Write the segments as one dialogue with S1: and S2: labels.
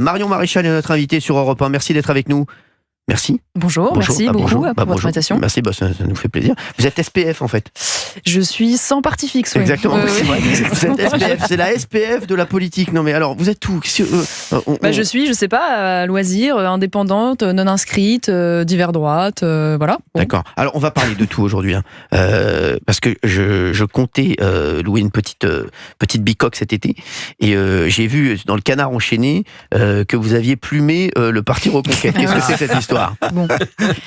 S1: Marion Maréchal est notre invitée sur Europe 1. Merci d'être avec nous. Merci.
S2: Bonjour. Merci beaucoup pour votre invitation.
S1: Merci, ça nous fait plaisir. Vous êtes SPF en fait.
S2: Je suis sans parti fixe. Oui.
S1: Exactement. Vous êtes SPF, c'est la SPF de la politique. Non mais alors, vous êtes où?
S2: Je suis, je sais pas, à loisir, indépendante, non inscrite, divers droite, voilà. Bon.
S1: D'accord. Alors on va parler de tout aujourd'hui, parce que je comptais louer une petite bicoque cet été, et j'ai vu dans le Canard enchaîné que vous aviez plumé le parti Reconquête. Qu'est-ce que c'est cette histoire?
S2: Bon.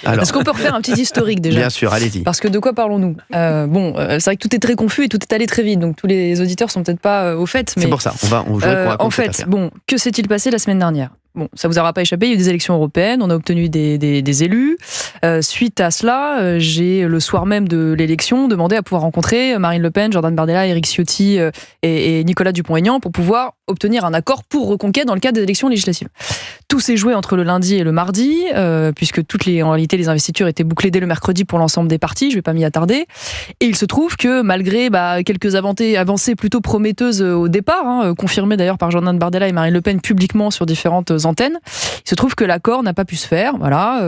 S2: Est-ce qu'on peut refaire un petit historique déjà?
S1: Bien sûr, allez-y.
S2: Parce que de quoi parlons-nous? C'est vrai que tout est très confus et tout est allé très vite, donc tous les auditeurs sont peut-être pas au fait. Mais
S1: c'est pour ça.
S2: En fait, que s'est-il passé la semaine dernière? Bon, ça vous aura pas échappé, il y a eu des élections européennes, on a obtenu des élus. Suite à cela, j'ai le soir même de l'élection demandé à pouvoir rencontrer Marine Le Pen, Jordan Bardella, Éric Ciotti et Nicolas Dupont-Aignan pour pouvoir obtenir un accord pour Reconquête dans le cadre des élections législatives. Tout s'est joué entre le lundi et le mardi, puisque en réalité les investitures étaient bouclées dès le mercredi pour l'ensemble des partis, je vais pas m'y attarder. Et il se trouve que malgré quelques avancées plutôt prometteuses au départ, confirmées d'ailleurs par Jordan Bardella et Marine Le Pen publiquement sur différentes antennes, il se trouve que l'accord n'a pas pu se faire. Voilà.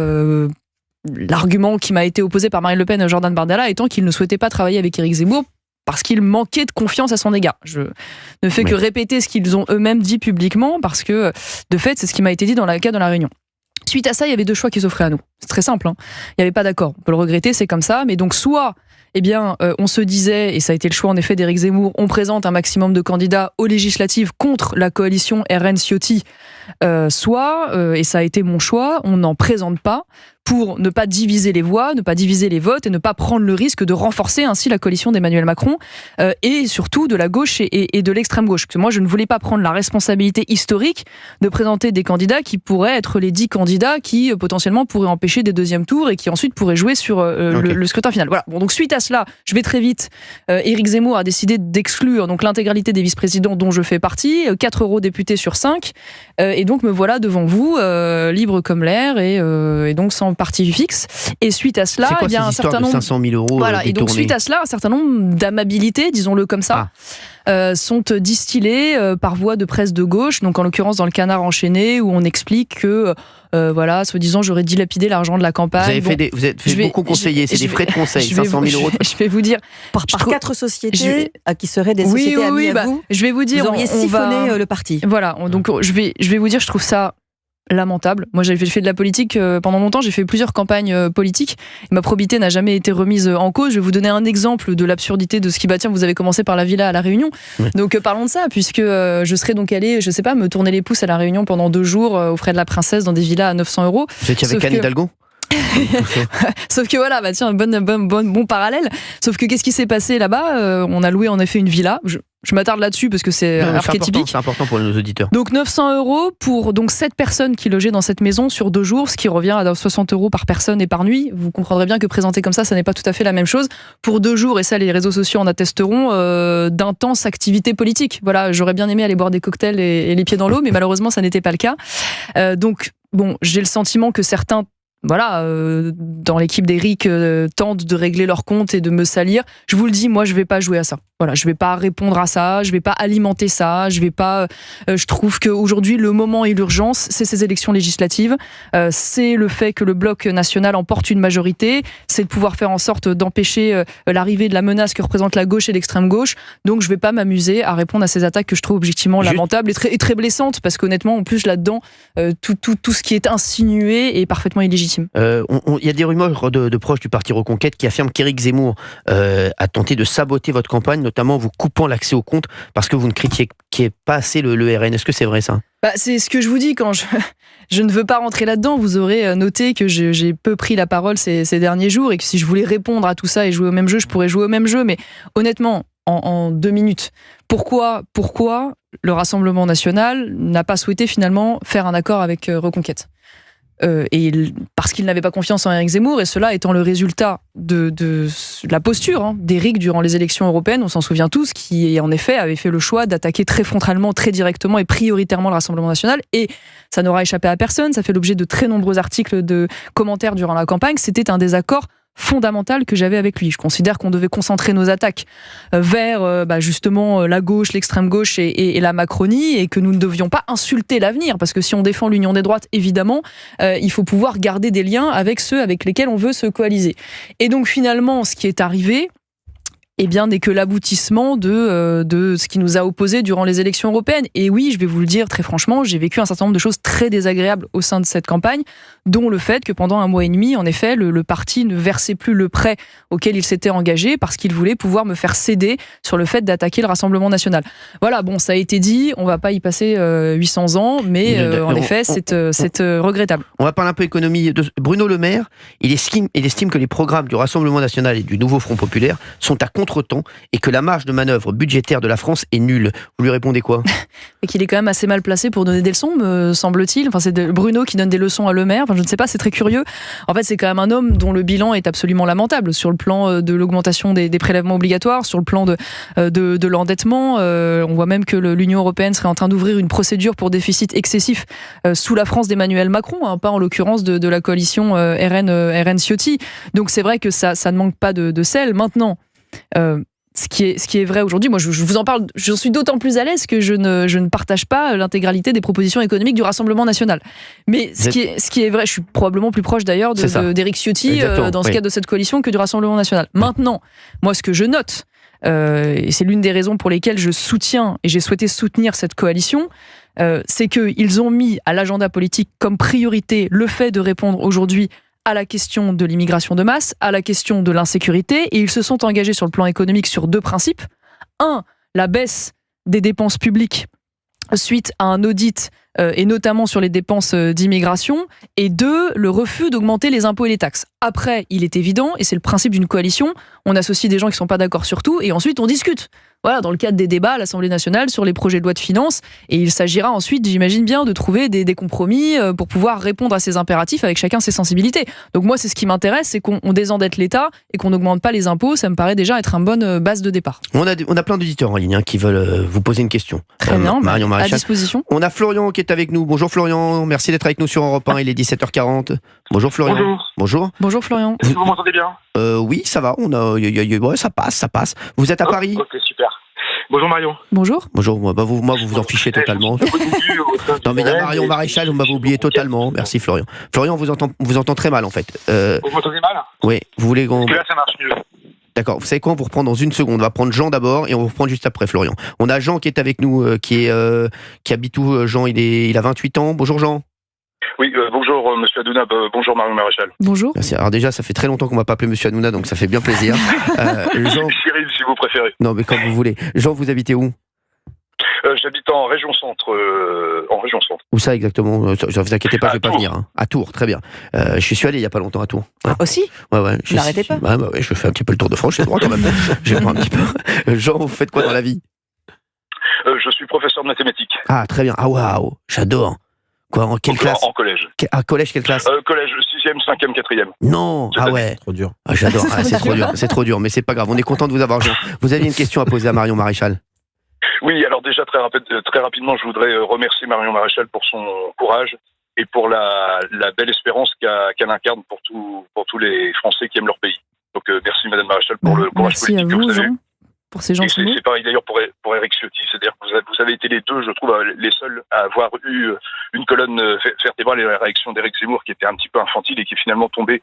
S2: L'argument qui m'a été opposé par Marine Le Pen et Jordan Bardella étant qu'ils ne souhaitaient pas travailler avec Éric Zemmour parce qu'il manquait de confiance à son égard. Je ne fais que répéter ce qu'ils ont eux-mêmes dit publiquement, parce que, de fait, c'est ce qui m'a été dit dans le cadre de la réunion. Suite à ça, il y avait deux choix qui s'offraient à nous. C'est très simple, il n'y avait pas d'accord. On peut le regretter, c'est comme ça. Mais donc, soit, on se disait, et ça a été le choix en effet d'Éric Zemmour, on présente un maximum de candidats aux législatives contre la coalition RN-Ciotti, soit, et ça a été mon choix, on n'en présente pas, pour ne pas diviser les voix, ne pas diviser les votes et ne pas prendre le risque de renforcer ainsi la coalition d'Emmanuel Macron et surtout de la gauche et de l'extrême gauche. Parce que moi, je ne voulais pas prendre la responsabilité historique de présenter des candidats qui pourraient être les 10 candidats qui potentiellement pourraient empêcher des deuxièmes tours et qui ensuite pourraient jouer sur le scrutin final. Voilà. Bon, donc suite à cela, je vais très vite. Éric Zemmour a décidé d'exclure donc l'intégralité des vice-présidents dont je fais partie, 4 eurodéputés sur 5, et donc me voilà devant vous, libre comme l'air et donc sans parti fixe. Et suite à cela,
S1: il y a un certain nombre de 500 000 euros.
S2: Voilà. Et donc suite à cela, un certain nombre d'amabilités, disons-le comme ça, sont distillées par voie de presse de gauche. Donc en l'occurrence dans le Canard enchaîné, où on explique que soi-disant j'aurais dilapidé l'argent de la campagne.
S1: Vous êtes fait beaucoup conseiller, c'est des frais de conseil, 500 000 euros.
S2: Je vais vous dire
S3: par 4 sociétés qui seraient des sociétés amies à vous.
S2: Je vais vous dire,
S3: vous auriez siphonné le parti.
S2: Voilà. Donc je vais vous dire, je trouve ça lamentable. Moi, j'ai fait de la politique pendant longtemps, j'ai fait plusieurs campagnes politiques. Ma probité n'a jamais été remise en cause. Je vais vous donner un exemple de l'absurdité de ce qui vous avez commencé par la villa à La Réunion. Oui. Donc parlons de ça, puisque je serais donc allée, je sais pas, me tourner les pouces à La Réunion pendant 2 jours aux frais de la princesse dans des villas à 900 euros.
S1: Vous étiez avec Anne Hidalgo?
S2: Sauf que voilà, bon parallèle. Sauf que qu'est-ce qui s'est passé là-bas? On a loué en effet une villa. Je m'attarde là-dessus parce que c'est archétypique.
S1: C'est important pour nos auditeurs.
S2: Donc 900 euros pour 7 personnes qui logeaient dans cette maison sur 2 jours, ce qui revient à 60 euros par personne et par nuit. Vous comprendrez bien que présenté comme ça n'est pas tout à fait la même chose. Pour 2 jours, et ça les réseaux sociaux en attesteront, d'intenses activités politiques. Voilà, j'aurais bien aimé aller boire des cocktails et les pieds dans l'eau, mais malheureusement ça n'était pas le cas. Donc bon, j'ai le sentiment que certains dans l'équipe d'Éric tentent de régler leur compte et de me salir. Je vous le dis, moi je vais pas jouer à ça. Voilà, je vais pas répondre à ça, je vais pas alimenter ça, je vais pas. Je trouve qu'aujourd'hui le moment et l'urgence, c'est ces élections législatives, c'est le fait que le bloc national emporte une majorité, c'est de pouvoir faire en sorte d'empêcher l'arrivée de la menace que représente la gauche et l'extrême gauche. Donc je vais pas m'amuser à répondre à ces attaques que je trouve objectivement lamentables et très blessantes, parce qu'honnêtement, en plus là-dedans, tout ce qui est insinué est parfaitement illégitime.
S1: Il y a des rumeurs de proches du parti Reconquête qui affirment qu'Éric Zemmour a tenté de saboter votre campagne, notamment en vous coupant l'accès au compte parce que vous ne critiquiez pas assez le RN. Est-ce que c'est vrai ça?
S2: C'est ce que je vous dis quand je ne veux pas rentrer là-dedans. Vous aurez noté que j'ai peu pris la parole ces derniers jours et que si je voulais répondre à tout ça et jouer au même jeu, je pourrais jouer au même jeu. Mais honnêtement, en 2 minutes, pourquoi le Rassemblement national n'a pas souhaité finalement faire un accord avec Reconquête? Et parce qu'il n'avait pas confiance en Éric Zemmour, et cela étant le résultat de la posture d'Éric durant les élections européennes, on s'en souvient tous, qui en effet avait fait le choix d'attaquer très frontalement, très directement et prioritairement le Rassemblement national, et ça n'aura échappé à personne, ça fait l'objet de très nombreux articles de commentaires durant la campagne, c'était un désaccord fondamentale que j'avais avec lui. Je considère qu'on devait concentrer nos attaques vers justement la gauche, l'extrême gauche et la Macronie, et que nous ne devions pas insulter l'avenir, parce que si on défend l'union des droites, évidemment, il faut pouvoir garder des liens avec ceux avec lesquels on veut se coaliser. Et donc finalement, ce qui est arrivé, n'est que l'aboutissement de ce qui nous a opposés durant les élections européennes. Et oui, je vais vous le dire très franchement, j'ai vécu un certain nombre de choses très désagréables au sein de cette campagne, dont le fait que pendant 1 mois et demi, en effet, le parti ne versait plus le prêt auquel il s'était engagé parce qu'il voulait pouvoir me faire céder sur le fait d'attaquer le Rassemblement national. Voilà, bon, ça a été dit, on va pas y passer 800 ans, mais en effet, c'est regrettable.
S1: On va parler un peu économie. Bruno Le Maire, il estime que les programmes du Rassemblement national et du Nouveau Front populaire sont à contre-temps et que la marge de manœuvre budgétaire de la France est nulle. Vous lui répondez quoi?
S2: Et qu'il est quand même assez mal placé pour donner des leçons, me semble-t-il. Enfin, c'est Bruno qui donne des leçons à Le Maire. Enfin, je ne sais pas, c'est très curieux. En fait, c'est quand même un homme dont le bilan est absolument lamentable sur le plan de l'augmentation des prélèvements obligatoires, sur le plan de l'endettement. On voit même que l'Union européenne serait en train d'ouvrir une procédure pour déficit excessif sous la France d'Emmanuel Macron, pas en l'occurrence de la coalition RN-Ciotti. Donc c'est vrai que ça ne manque pas de sel. Maintenant, ce qui est vrai aujourd'hui, moi je vous en parle, je suis d'autant plus à l'aise que je ne partage pas l'intégralité des propositions économiques du Rassemblement national. Mais ce qui est vrai, je suis probablement plus proche d'ailleurs d'Éric Ciotti dans ce cadre de cette coalition que du Rassemblement national. Maintenant, moi ce que je note, et c'est l'une des raisons pour lesquelles je soutiens et j'ai souhaité soutenir cette coalition, c'est qu'ils ont mis à l'agenda politique comme priorité le fait de répondre aujourd'hui à la question de l'immigration de masse, à la question de l'insécurité, et ils se sont engagés sur le plan économique sur 2 principes. 1, la baisse des dépenses publiques suite à un audit, et notamment sur les dépenses d'immigration, et 2, le refus d'augmenter les impôts et les taxes. Après, il est évident, et c'est le principe d'une coalition, on associe des gens qui ne sont pas d'accord sur tout, et ensuite on discute. Voilà, dans le cadre des débats à l'Assemblée nationale sur les projets de loi de finances, et il s'agira ensuite, j'imagine bien, de trouver des compromis pour pouvoir répondre à ces impératifs avec chacun ses sensibilités. Donc moi, c'est ce qui m'intéresse, c'est qu'on désendette l'État et qu'on n'augmente pas les impôts. Ça me paraît déjà être une bonne base de départ.
S1: On a plein d'auditeurs en ligne qui veulent vous poser une question.
S2: Très bien,
S1: Marion Maréchal,
S2: à disposition.
S1: On a Florian qui est avec nous. Bonjour Florian, merci d'être avec nous sur Europe 1, il est 17h40. Bonjour Florian.
S4: Bonjour.
S2: Bonjour Florian.
S4: Est-ce que vous m'entendez bien?
S1: Oui, ça va, ouais, ça passe. Vous êtes à Paris?
S4: Ok, super. Bonjour Marion.
S2: Bonjour.
S1: Bonjour, moi vous en fichez totalement. Non mais il y a Marion Maréchal, vous m'avez oublié totalement. Merci Florian. Florian, on vous entend très mal en fait.
S4: Vous m'entendez mal?
S1: Oui, vous voulez qu'on...
S4: Parce que là ça marche mieux.
S1: D'accord, vous savez quoi, on vous reprend dans une seconde. On va prendre Jean d'abord et on vous reprend juste après Florian. On a Jean qui est avec nous, qui habite où? Jean, il a 28 ans. Bonjour Jean.
S4: Oui, bonjour Monsieur Hanouna, bonjour Marion Maréchal.
S2: Bonjour.
S1: Merci. Alors déjà, ça fait très longtemps qu'on ne m'a pas appelé Monsieur Hanouna, donc ça fait bien plaisir.
S4: Jean... Cyril, si vous préférez.
S1: Non, mais quand vous voulez. Jean, vous habitez où?
S4: J'habite en région centre.
S1: Où ça exactement? Ne vous inquiétez pas, je ne vais pas venir. À Tours, très bien. Je suis allé il n'y a pas longtemps à Tours. Ouais.
S3: Aussi?
S1: Ouais.
S3: N'arrêtez pas.
S1: Ouais, je fais un petit peu le tour de France, j'ai le droit quand même. Je vais un petit peu. Jean, vous faites quoi dans la vie?
S4: Je suis professeur de mathématiques.
S1: Ah, très bien. Ah, waouh, j'adore. Quoi, en quelle classe?
S4: En collège.
S1: Collège, quelle classe?
S4: Collège, 6e, 5e, 4e.
S1: Non, ouais.
S5: Trop dur.
S1: Ah, j'adore, c'est trop dur, mais c'est pas grave, on est content de vous avoir, Jean. Vous aviez une question à poser à Marion Maréchal?
S4: Oui, alors déjà très rapidement, je voudrais remercier Marion Maréchal pour son courage et pour la belle espérance qu'elle incarne pour tous les Français qui aiment leur pays. Donc merci Madame Maréchal pour le courage politique que vous avez eu.
S2: Pour ces gentils mots.
S4: C'est pareil d'ailleurs pour Éric Ciotti, c'est-à-dire que vous avez été les deux, je trouve, les seuls à avoir eu une colonne vertébrale et la réaction d'Éric Zemmour qui était un petit peu infantile et qui est finalement tombée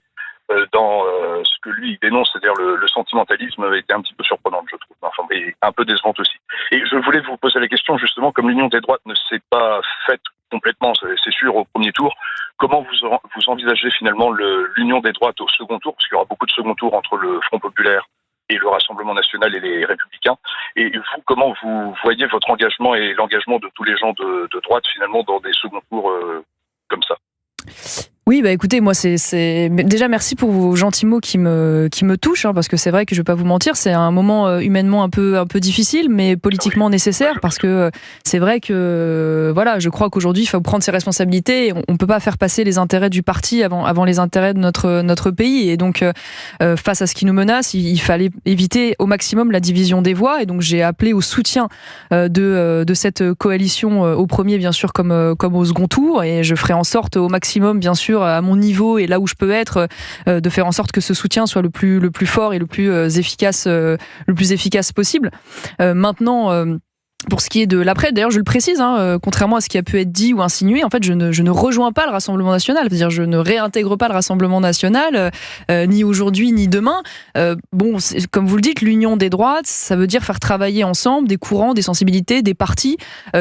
S4: dans ce que lui il dénonce, c'est-à-dire le sentimentalisme, a été un petit peu surprenante, je trouve, enfin, mais un peu décevante aussi. Et je voulais vous poser la question justement, comme l'union des droites ne s'est pas faite complètement, c'est sûr, au premier tour, comment vous envisagez finalement l'union des droites au second tour, parce qu'il y aura beaucoup de second tour entre le Front populaire et le Rassemblement national et les Républicains. Et vous, comment vous voyez votre engagement et l'engagement de tous les gens de droite finalement dans des seconds tours comme ça?
S2: Oui, écoutez, moi c'est déjà merci pour vos gentils mots qui me touchent, parce que c'est vrai que je vais pas vous mentir, c'est un moment humainement un peu difficile, mais politiquement nécessaire, parce que c'est vrai que voilà, je crois qu'aujourd'hui il faut prendre ses responsabilités. Et on peut pas faire passer les intérêts du parti avant les intérêts de notre pays, et donc face à ce qui nous menace, il fallait éviter au maximum la division des voix, et donc j'ai appelé au soutien de cette coalition au premier bien sûr comme au second tour, et je ferai en sorte au maximum bien sûr sûr, à mon niveau et là où je peux être, de faire en sorte que ce soutien soit le plus fort et le plus efficace possible. Maintenant, pour ce qui est de l'après, d'ailleurs je le précise, contrairement à ce qui a pu être dit ou insinué, en fait je ne rejoins pas le Rassemblement National, c'est-à-dire je ne réintègre pas le Rassemblement National, ni aujourd'hui ni demain. Comme vous le dites, l'union des droites, ça veut dire faire travailler ensemble des courants, des sensibilités, des partis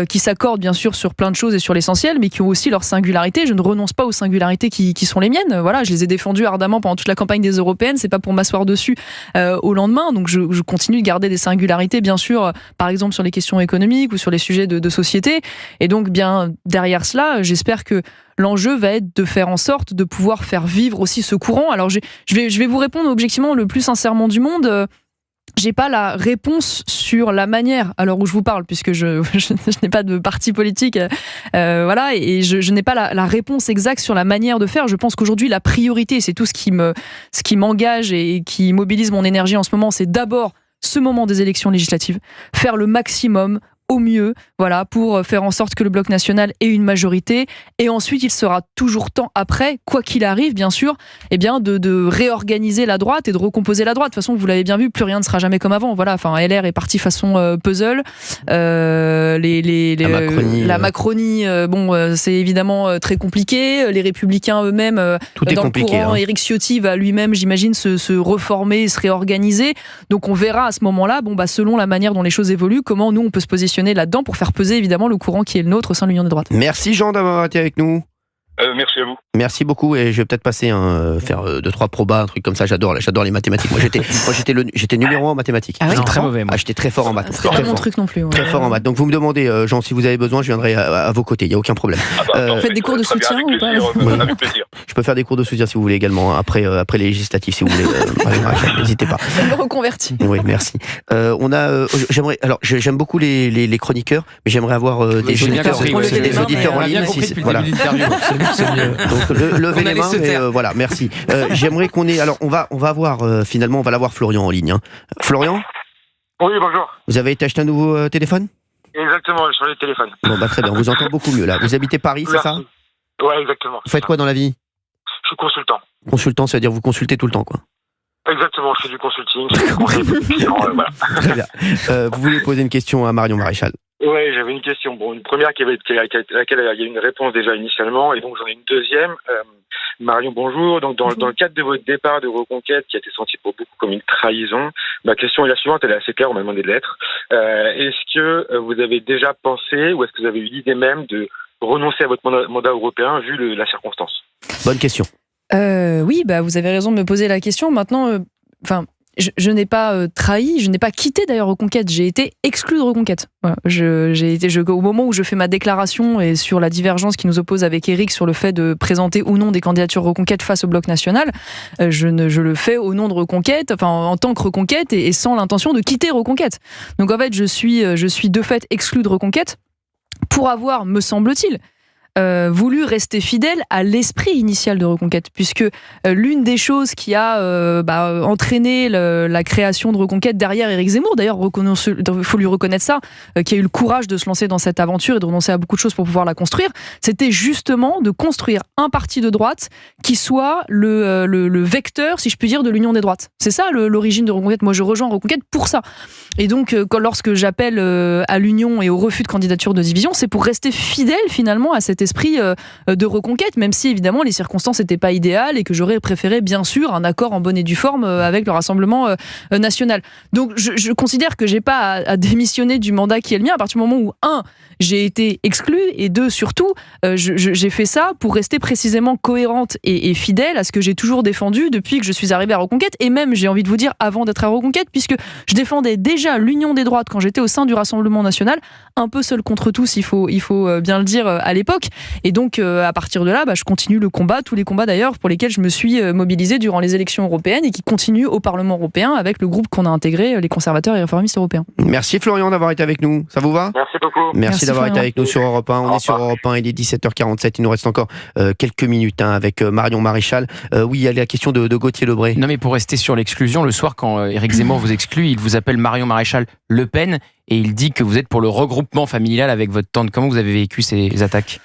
S2: qui s'accordent bien sûr sur plein de choses et sur l'essentiel, mais qui ont aussi leurs singularités. Je ne renonce pas aux singularités qui sont les miennes. Voilà, je les ai défendues ardemment pendant toute la campagne des européennes, c'est pas pour m'asseoir dessus au lendemain, donc je continue de garder des singularités bien sûr, par exemple sur les questions économiques ou sur les sujets de société. Et donc, bien derrière cela, j'espère que l'enjeu va être de faire en sorte de pouvoir faire vivre aussi ce courant. Alors, je vais vous répondre objectivement le plus sincèrement du monde. J'ai pas la réponse sur la manière, alors où je vous parle, puisque je n'ai pas de parti politique, voilà, et je n'ai pas la réponse exacte sur la manière de faire. Je pense qu'aujourd'hui, la priorité, c'est tout ce qui m'engage et qui mobilise mon énergie en ce moment, c'est d'abord ce moment des élections législatives, faire le maximum au mieux, voilà, pour faire en sorte que le Bloc national ait une majorité. Et ensuite, il sera toujours temps après, quoi qu'il arrive, bien sûr, eh bien, de réorganiser la droite et de recomposer la droite. De toute façon, vous l'avez bien vu, plus rien ne sera jamais comme avant. Voilà, enfin, LR est parti façon puzzle. La Macronie, c'est évidemment très compliqué. Les Républicains eux-mêmes, dans le courant, Éric Ciotti va lui-même, j'imagine, se reformer, se réorganiser. Donc, on verra à ce moment-là, selon la manière dont les choses évoluent, comment nous, on peut se positionner là-dedans pour faire peser évidemment le courant qui est le nôtre au sein de l'Union des droites.
S1: Merci Jean d'avoir été avec nous.
S4: Merci à vous.
S1: Merci beaucoup, et je vais peut-être passer faire 2-3 probas, un truc comme ça. J'adore les mathématiques. Moi j'étais numéro 1 en mathématiques.
S2: Ah oui,
S5: très mauvais. Moi.
S1: J'étais très fort en maths.
S2: C'est pas mon truc non plus.
S1: Très fort en maths. Donc vous me demandez, Jean, si vous avez besoin, je viendrai à vos côtés. Il y a aucun problème.
S2: Faites des cours de soutien ou pas?
S4: Avec plaisir.
S1: Je peux faire des cours de soutien si vous voulez également après les législatives, si vous voulez. N'hésitez pas.
S2: Je me reconvertis.
S1: Oui, merci. J'aime beaucoup les chroniqueurs, mais j'aimerais avoir des auditeurs en ligne. Voilà. Donc levez les mains, mais voilà, merci. J'aimerais qu'on ait. Alors on va avoir finalement, on va l'avoir Florian en ligne. Florian ?
S6: Oui, bonjour.
S1: Vous avez été acheter un nouveau téléphone ?
S6: Exactement, sur le téléphone.
S1: Bon, très bien, on vous entend beaucoup mieux là. Vous habitez Paris, c'est ça ?
S6: Ouais, exactement.
S1: Vous faites quoi dans la vie ?
S6: Je suis consultant.
S1: Consultant, ça veut dire vous consultez tout le temps, quoi.
S6: Exactement, je fais du consulting, je fais du conseil pour les clients, voilà.
S1: Très bien. Vous voulez poser une question à Marion Maréchal ?
S6: Ouais, j'avais une question. Bon, une première à laquelle il y a une réponse déjà initialement, et donc j'en ai une deuxième. Marion, bonjour. Donc, dans le cadre de votre départ de Reconquête, qui a été senti pour beaucoup comme une trahison, ma question est la suivante, elle est assez claire, on m'a demandé de l'être. Est-ce que vous avez déjà pensé, ou est-ce que vous avez eu l'idée même de renoncer à votre mandat européen, vu la circonstance ?
S1: Bonne question.
S2: Oui, vous avez raison de me poser la question. Maintenant, je n'ai pas trahi, je n'ai pas quitté d'ailleurs Reconquête, j'ai été exclu de Reconquête. Voilà, au moment où je fais ma déclaration et sur la divergence qui nous oppose avec Éric sur le fait de présenter ou non des candidatures Reconquête face au Bloc national, je le fais au nom de Reconquête, enfin en tant que Reconquête et sans l'intention de quitter Reconquête. Donc en fait, je suis de fait exclu de Reconquête pour avoir, me semble-t-il, voulu rester fidèle à l'esprit initial de Reconquête, puisque l'une des choses qui a entraîné la création de Reconquête derrière Éric Zemmour, d'ailleurs il faut lui reconnaître ça, qui a eu le courage de se lancer dans cette aventure et de renoncer à beaucoup de choses pour pouvoir la construire, c'était justement de construire un parti de droite qui soit le vecteur, si je puis dire, de l'union des droites. C'est ça l'origine de Reconquête. Moi je rejoins Reconquête pour ça. Et donc lorsque j'appelle à l'union et au refus de candidature de division, c'est pour rester fidèle finalement à cet esprit de Reconquête, même si évidemment les circonstances n'étaient pas idéales et que j'aurais préféré bien sûr un accord en bonne et due forme avec le Rassemblement national. Donc je considère que j'ai pas à démissionner du mandat qui est le mien à partir du moment où j'ai été exclue, et 2 surtout, j'ai fait ça pour rester précisément cohérente et fidèle à ce que j'ai toujours défendu depuis que je suis arrivée à Reconquête, et même j'ai envie de vous dire avant d'être à Reconquête, puisque je défendais déjà l'union des droites quand j'étais au sein du Rassemblement national, un peu seul contre tous, il faut bien le dire à l'époque, et donc à partir de là, je continue le combat, tous les combats d'ailleurs pour lesquels je me suis mobilisée durant les élections européennes et qui continuent au Parlement européen avec le groupe qu'on a intégré, les conservateurs et réformistes européens.
S1: Merci Florian d'avoir été avec nous, ça vous va ?
S6: Merci beaucoup.
S1: Merci d'avoir été avec nous sur Europe 1. On est sur Europe 1, il est 17h47. Il nous reste encore quelques minutes avec Marion Maréchal. Oui, il y a la question de Gauthier Lebray.
S5: Non, mais pour rester sur l'exclusion, le soir, quand Éric Zemmour vous exclut, il vous appelle Marion Maréchal Le Pen et il dit que vous êtes pour le regroupement familial avec votre tante. Comment vous avez vécu ces attaques ?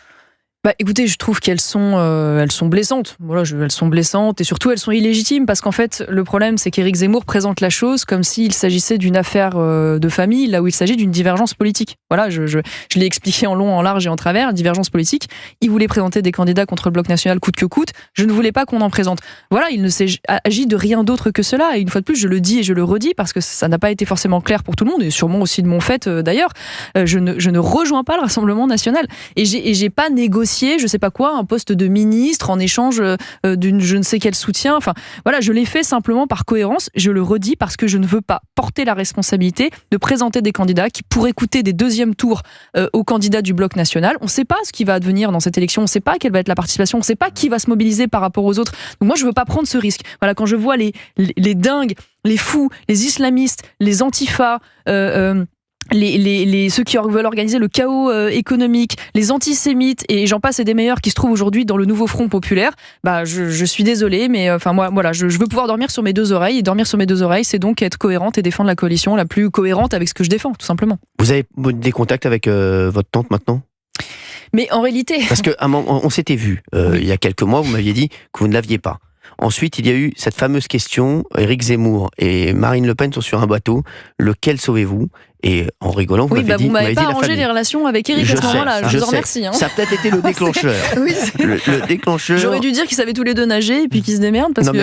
S2: Écoutez, je trouve qu'elles sont blessantes. Voilà, elles sont blessantes et surtout elles sont illégitimes parce qu'en fait, le problème, c'est qu'Éric Zemmour présente la chose comme s'il s'agissait d'une affaire de famille, là où il s'agit d'une divergence politique. Voilà, je l'ai expliqué en long, en large et en travers, divergence politique. Il voulait présenter des candidats contre le Bloc national coûte que coûte. Je ne voulais pas qu'on en présente. Voilà, il ne s'agit de rien d'autre que cela. Et une fois de plus, je le dis et je le redis parce que ça n'a pas été forcément clair pour tout le monde et sûrement aussi de mon fait d'ailleurs. Je ne rejoins pas le Rassemblement national et j'ai pas négocié, je sais pas quoi, un poste de ministre en échange d'une je ne sais quel soutien. Enfin, voilà, je l'ai fait simplement par cohérence. Je le redis parce que je ne veux pas porter la responsabilité de présenter des candidats qui pourraient coûter des deuxièmes tours aux candidats du Bloc national. On ne sait pas ce qui va advenir dans cette élection. On ne sait pas quelle va être la participation. On ne sait pas qui va se mobiliser par rapport aux autres. Donc moi, je veux pas prendre ce risque. Voilà, quand je vois les dingues, les fous, les islamistes, les antifas, ceux qui veulent organiser le chaos économique, les antisémites et j'en passe et des meilleurs qui se trouvent aujourd'hui dans le nouveau Front populaire, je suis désolée, mais enfin moi voilà, je veux pouvoir dormir sur mes deux oreilles et dormir sur mes deux oreilles, c'est donc être cohérente et défendre la coalition la plus cohérente avec ce que je défends, tout simplement.
S1: Vous avez des contacts avec votre tante maintenant ?
S2: Mais en réalité,
S1: parce que on s'était vu il y a quelques mois, vous m'aviez dit que vous ne l'aviez pas. Ensuite, il y a eu cette fameuse question, Éric Zemmour et Marine Le Pen sont sur un bateau, lequel sauvez-vous ? Et en rigolant, vous m'avez dit...
S2: vous m'avez pas arrangé les relations avec Éric à ce moment-là, je vous en remercie.
S1: Ça a peut-être été le déclencheur.
S2: Oui,
S1: le déclencheur...
S2: J'aurais dû dire qu'ils savaient tous les deux nager et puis qu'ils se démerdent parce que...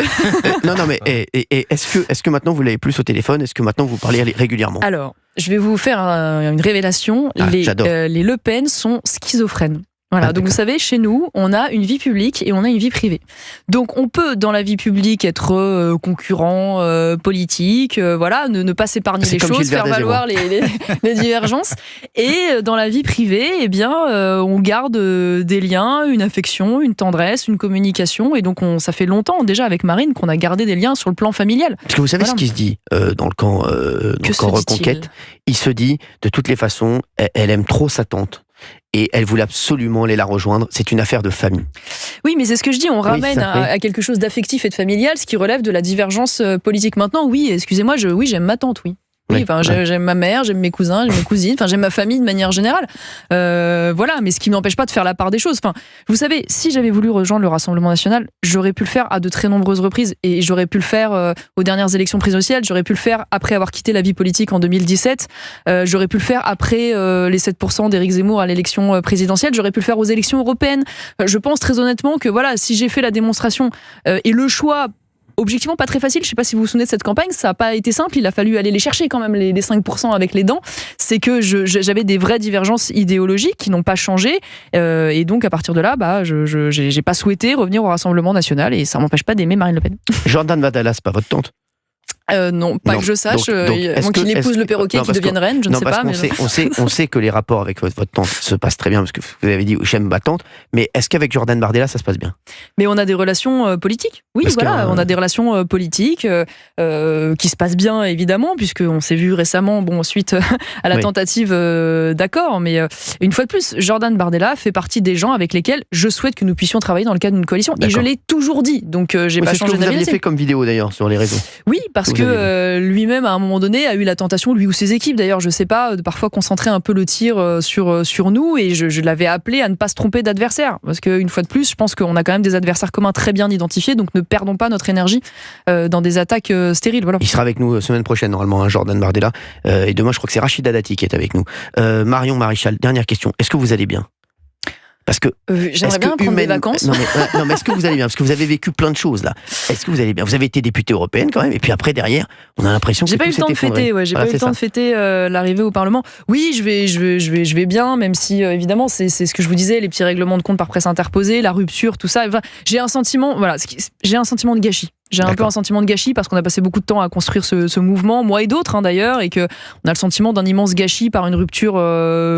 S1: mais est-ce que maintenant vous l'avez plus au téléphone ? Est-ce que maintenant vous parlez régulièrement ?
S2: Alors, je vais vous faire une révélation. Les Le Pen sont schizophrènes. Voilà, donc vous savez, chez nous, on a une vie publique et on a une vie privée. Donc on peut, dans la vie publique, être concurrent politique, voilà, ne pas s'épargner les choses, faire valoir les divergences. Et dans la vie privée, eh bien, on garde des liens, une affection, une tendresse, une communication. Et donc ça fait longtemps déjà avec Marine qu'on a gardé des liens sur le plan familial.
S1: Parce que vous savez ce qui se dit dans le camp Reconquête ? Il se dit, de toutes les façons, elle aime trop sa tante. Et elle voulait absolument aller la rejoindre. C'est une affaire de famille.
S2: Oui, mais c'est ce que je dis. On ramène à quelque chose d'affectif et de familial, ce qui relève de la divergence politique. Maintenant, oui, excusez-moi, j'aime ma tante, oui. Oui, enfin, j'aime ma mère, j'aime mes cousins, j'aime mes cousines, enfin, j'aime ma famille de manière générale. Voilà, mais ce qui ne m'empêche pas de faire la part des choses. Enfin, vous savez, si j'avais voulu rejoindre le Rassemblement national, j'aurais pu le faire à de très nombreuses reprises. Et j'aurais pu le faire aux dernières élections présidentielles, j'aurais pu le faire après avoir quitté la vie politique en 2017, j'aurais pu le faire après les 7% d'Éric Zemmour à l'élection présidentielle, j'aurais pu le faire aux élections européennes. Je pense très honnêtement que voilà, si j'ai fait la démonstration et le choix objectivement pas très facile, je ne sais pas si vous vous souvenez de cette campagne, ça n'a pas été simple, il a fallu aller les chercher quand même, les 5% avec les dents, c'est que j'avais des vraies divergences idéologiques qui n'ont pas changé, et donc à partir de là, je n'ai pas souhaité revenir au Rassemblement national, et ça ne m'empêche pas d'aimer Marine Le Pen.
S1: Jordan Bardella, c'est pas votre tante ?
S2: Non, pas que je sache, moi qu'il épouse le perroquet qui devienne reine, je ne sais pas.
S1: On sait que les rapports avec votre tante se passent très bien, parce que vous avez dit j'aime ma tante, mais est-ce qu'avec Jordan Bardella ça se passe bien ?
S2: Mais on a des relations politiques, oui, voilà, on a des relations politiques qui se passent bien évidemment, puisqu'on s'est vu récemment, suite à la tentative d'accord, mais une fois de plus, Jordan Bardella fait partie des gens avec lesquels je souhaite que nous puissions travailler dans le cadre d'une coalition, et je l'ai toujours dit, donc j'ai pas changé d'avis.
S1: C'est ce que vous aviez fait comme vidéo d'ailleurs sur les réseaux.
S2: Oui, parce que lui-même, à un moment donné, a eu la tentation, lui ou ses équipes d'ailleurs, je sais pas, de parfois concentrer un peu le tir sur nous, et je l'avais appelé à ne pas se tromper d'adversaire. Parce qu'une fois de plus, je pense qu'on a quand même des adversaires communs très bien identifiés, donc ne perdons pas notre énergie dans des attaques stériles. Voilà.
S1: Il sera avec nous semaine prochaine, normalement, Jordan Bardella. Et demain, je crois que c'est Rachida Dati qui est avec nous. Marion Maréchal, dernière question. Est-ce que vous allez bien ? Parce que
S2: j'aimerais bien prendre des vacances.
S1: Non, mais est-ce que vous allez bien ? Parce que vous avez vécu plein de choses là. Est-ce que vous allez bien ? Vous avez été députée européenne quand même, et puis après derrière, on a l'impression que
S2: j'ai pas eu le temps de fêter. J'ai pas eu le temps de fêter l'arrivée au Parlement. Oui, je vais bien, même si évidemment c'est ce que je vous disais, les petits règlements de compte par presse interposée, la rupture, tout ça. Enfin, j'ai un sentiment de gâchis. J'ai un peu un sentiment de gâchis parce qu'on a passé beaucoup de temps à construire ce mouvement, moi et d'autres d'ailleurs, et qu'on a le sentiment d'un immense gâchis par une rupture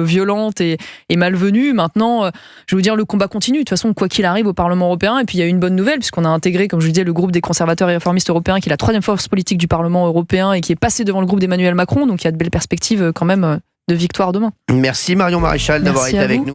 S2: violente et malvenue. Maintenant, je veux dire, le combat continue. De toute façon, quoi qu'il arrive au Parlement européen, et puis il y a une bonne nouvelle, puisqu'on a intégré, comme je vous disais, le groupe des conservateurs et réformistes européens, qui est la 3e force politique du Parlement européen et qui est passé devant le groupe d'Emmanuel Macron. Donc il y a de belles perspectives quand même de victoire demain.
S1: Merci Marion Maréchal d'avoir été avec nous.